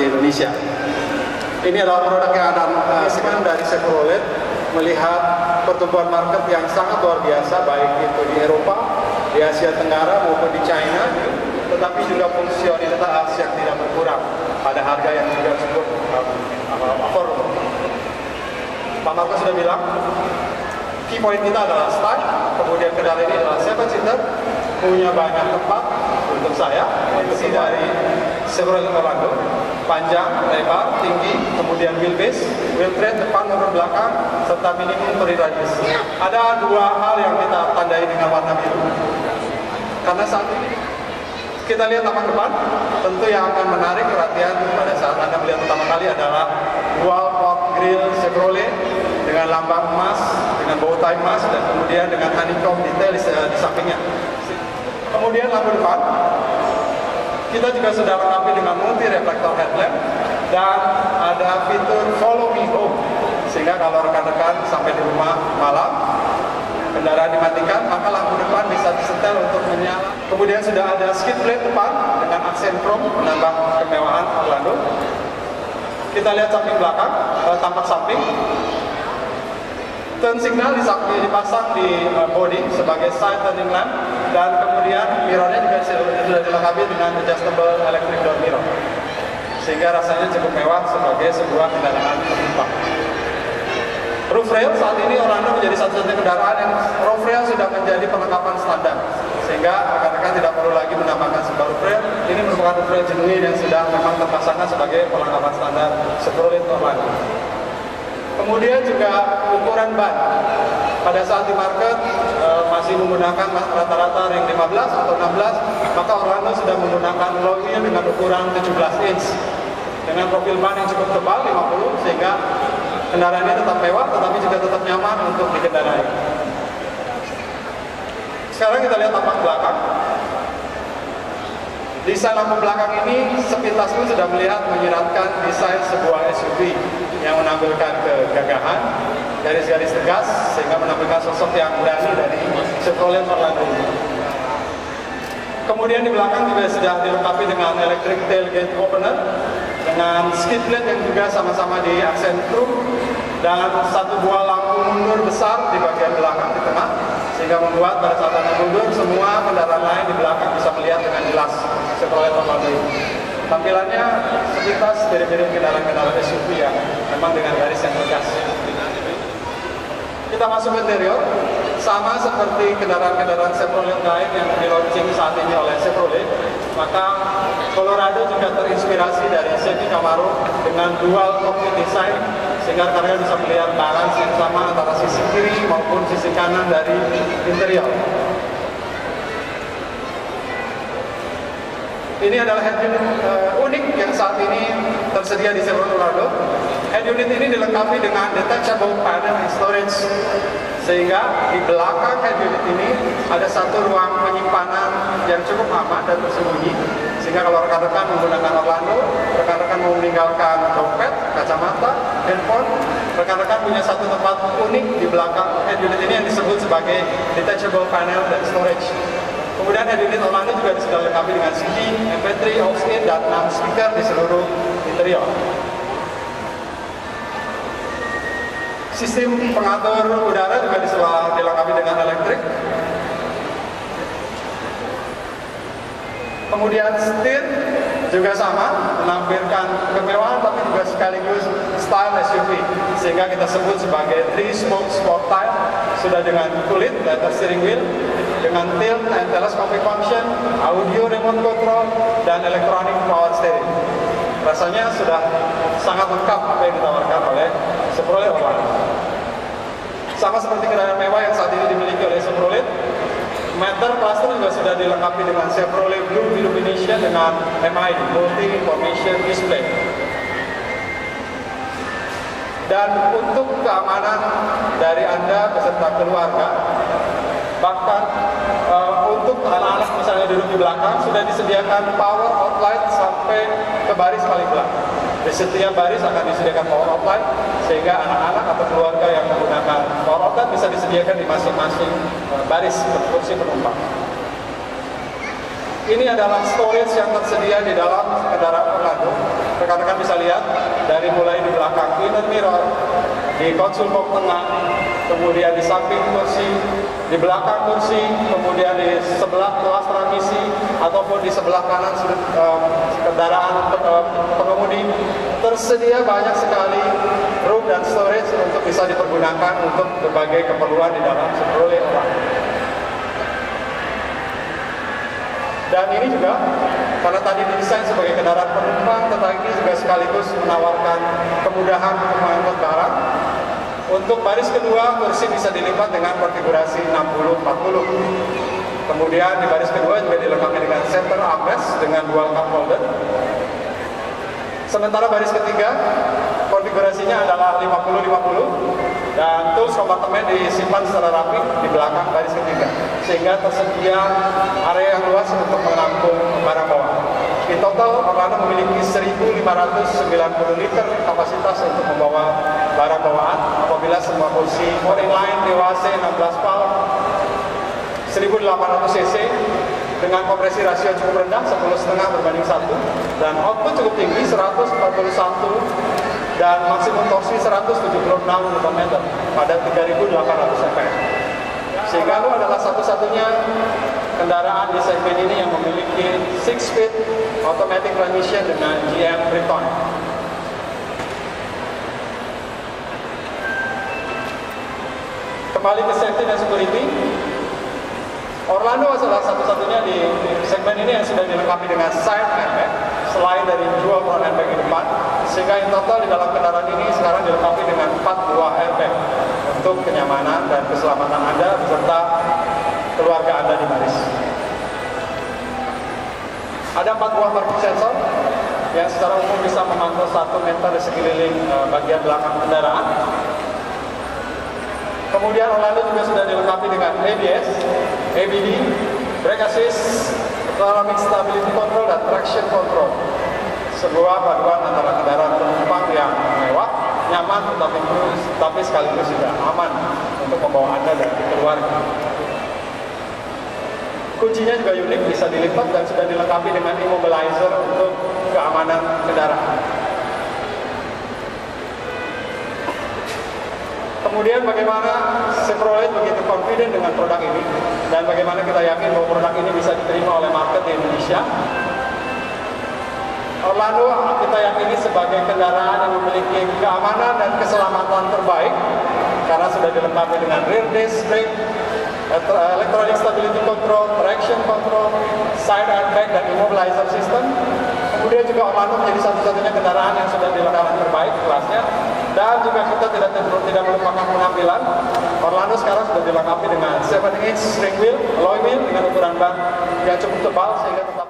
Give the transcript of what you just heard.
di Indonesia. Ini adalah produk yang ada segmen dari Chevrolet melihat pertumbuhan market yang sangat luar biasa, baik itu di Eropa, di Asia Tenggara maupun di China, tetapi juga fungsionalitas yang tidak berkurang pada harga yang juga cukup affordable. Pak Marco sudah bilang, key point kita adalah style, kemudian kendaraan ini adalah 7-seater, punya banyak tempat untuk saya, isi dari Chevrolet Orlando, panjang, lebar, tinggi, kemudian wheelbase, wheel tread depan maupun belakang, serta minimum turning radius. Ada dua hal yang kita tandai dengan warna biru, karena saat ini kita lihat tampak depan, tentu yang akan menarik perhatian pada saat Anda melihat pertama kali adalah dual port grille Chevrolet dengan lambang emas, dengan bow tie emas, dan kemudian dengan honeycomb detail di sampingnya. Kemudian lampu depan, kita juga sudah lengkapi dengan multi reflektor headlamp dan ada fitur follow me home, sehingga kalau rekan-rekan sampai di rumah malam, kendaraan dimatikan, maka lampu depan bisa disetel untuk menyala. Kemudian sudah ada skid plate depan dengan aksen chrome menambah kemewahan Orlando. Kita lihat samping belakang, tampak samping. Turn signal dipasang di body sebagai side turning lamp, dan kemudian mirrornya juga sudah dilengkapi dengan adjustable electric door mirror, sehingga rasanya cukup mewah sebagai sebuah kendaraan penumpang. Roof rail saat ini Orlando menjadi satu-satunya kendaraan yang roof rail sudah menjadi perlengkapan standar, sehingga rekan-rekan tidak perlu lagi menambahkan sebuah roof rail. Ini merupakan roof rail genuine yang sudah memang terpasangkan sebagai perlengkapan standar Chevrolet Orlando. Kemudian juga ukuran ban. Pada saat di market masih menggunakan rata-rata ring 15 atau 16, maka Orlando sudah menggunakan low wheel dengan ukuran 17 inch dengan profil ban yang cukup tebal 50, sehingga kendaraan ini tetap mewah tetapi juga tetap nyaman untuk dikendarai. Sekarang kita lihat tampak belakang. Desain lampu belakang ini sepintas pun sudah melihat menyiratkan desain sebuah SUV yang menampilkan kegagahan, garis-garis tegas, sehingga menampilkan sosok yang berani dari Chevrolet Orlando. Kemudian di belakang juga sudah dilengkapi dengan electric tailgate opener, dengan skid plate yang juga sama-sama di aksen chrome, dan satu buah lampu mundur besar di bagian belakang di tengah, sehingga membuat pada saat Anda mundur, semua kendaraan lain di belakang bisa melihat dengan jelas Chevrolet Orlando. Tampilannya sepintas mirip-mirip kendaraan-kendaraan SUV yang memang dengan garis yang tegas. Kita masuk ke interior, sama seperti kendaraan-kendaraan Chevrolet lain yang di-launching saat ini oleh Chevrolet, maka Colorado juga terinspirasi dari Chevy Camaro dengan dual cockpit design, sehingga rekan-rekan bisa melihat balance yang sama antara sisi kiri maupun sisi kanan dari interior. Ini adalah head unit unik yang saat ini tersedia di Chevrolet Colorado. Head unit ini dilengkapi dengan detachable panel and storage, sehingga di belakang head unit ini ada satu ruang penyimpanan yang cukup aman dan tersembunyi, sehingga kalau rekan-rekan menggunakan Orlando, rekan-rekan mau meninggalkan dompet, kacamata, handphone, rekan-rekan punya satu tempat unik di belakang head unit ini yang disebut sebagai detachable panel dan storage. Kemudian head unit Orlando juga sudah dilengkapi dengan CD, MP3, aux-in, dan 6 speaker di seluruh interior. Sistem pengatur udara juga dilengkapi dengan elektrik. Kemudian setir juga sama, menampilkan kemewahan tapi juga sekaligus style SUV, sehingga kita sebut sebagai 3-spoke sport style, sudah dengan kulit leather steering wheel, dengan tilt and telescopic function, audio remote control, dan electronic power steering. Rasanya sudah sangat lengkap apa yang ditawarkan oleh Chevrolet Orlando. Sama seperti kendaraan mewah yang saat ini dimiliki oleh Chevrolet, Matter cluster juga sudah dilengkapi dengan Chevrolet Blue Illumination dengan MID, Multi Information Display. Dan untuk keamanan dari Anda beserta keluarga, bahkan untuk anak-anak misalnya duduk di belakang, sudah disediakan power outlet sampai ke baris paling belakang. Di setiap baris akan disediakan power outlet, sehingga anak-anak atau keluarga yang menggunakan power outlet bisa disediakan di masing-masing baris kursi penumpang. Ini adalah storage yang tersedia di dalam kendaraan Orlando. rekan-rekan bisa lihat dari mulai di belakang inner mirror, di konsol box tengah, kemudian di samping kursi, di belakang kursi, kemudian di sebelah kelas transmisi ataupun di sebelah kanan sudut kendaraan pengemudi, tersedia banyak sekali room dan storage untuk bisa dipergunakan untuk berbagai keperluan di dalam Chevrolet Orlando. Dan ini juga, karena tadi didesain sebagai kendaraan penumpang, tetapi ini juga sekaligus menawarkan kemudahan untuk mengangkut barang. Untuk baris kedua, kursi bisa dilipat dengan konfigurasi 60-40. Kemudian di baris kedua juga dilengkapi dengan center armrest dengan dual cup holder. Sementara baris ketiga, konfigurasinya adalah 50-50 dan tools kompartemen disimpan secara rapi di belakang baris ketiga, sehingga tersedia area yang luas untuk menampung barang bawaan. In total, Orlando memiliki 1.590 liter kapasitas untuk membawa barang bawaan apabila semua kursi all-in-line DWC 16 valve 1.800 cc dengan kompresi rasio cukup rendah 10,5 berbanding 1 dan output cukup tinggi 141 dan maksimum torsi 176 Nm pada 3.800 fps. Sehingga itu adalah satu-satunya kendaraan di segmen ini yang memiliki 6-speed automatic transmission dengan GM Triton. Kembali ke safety dan security, Orlando adalah satu-satunya di segmen ini yang sudah dilengkapi dengan side airbag selain dari dual front airbag di depan, sehingga in total di dalam kendaraan ini sekarang dilengkapi dengan 4 buah airbag untuk kenyamanan dan keselamatan Anda beserta keluarga Anda di baris. Ada 4 buah parking sensor yang secara umum bisa memantau 1 meter di sekeliling bagian belakang kendaraan. Kemudian Orlando juga sudah dilengkapi dengan ABS, ABD, brake assist, dynamic stability control, dan traction control. Sebuah paduan antara kendaraan penumpang yang mewah, nyaman, tapi sekaligus juga aman untuk membawa Anda dan keluarga. Kuncinya juga unik, bisa dilipat dan sudah dilengkapi dengan immobilizer untuk keamanan kendaraan. Kemudian bagaimana Chevrolet begitu confident dengan produk ini dan bagaimana kita yakin bahwa produk ini bisa diterima oleh market di Indonesia. Orlando kita yakini sebagai kendaraan yang memiliki keamanan dan keselamatan terbaik karena sudah dilengkapi dengan rear disc brake, electronic stability control, traction control, side airbag, dan immobilizer system. Kemudian juga Orlando menjadi satu-satunya kendaraan yang sudah dilengkapi terbaik kelasnya. Dan juga kita tidak melupakan penampilan. Orlando sekarang sudah dilengkapi dengan 7-inch string wheel, alloy wheel dengan ukuran ban yang cukup tebal sehingga tetap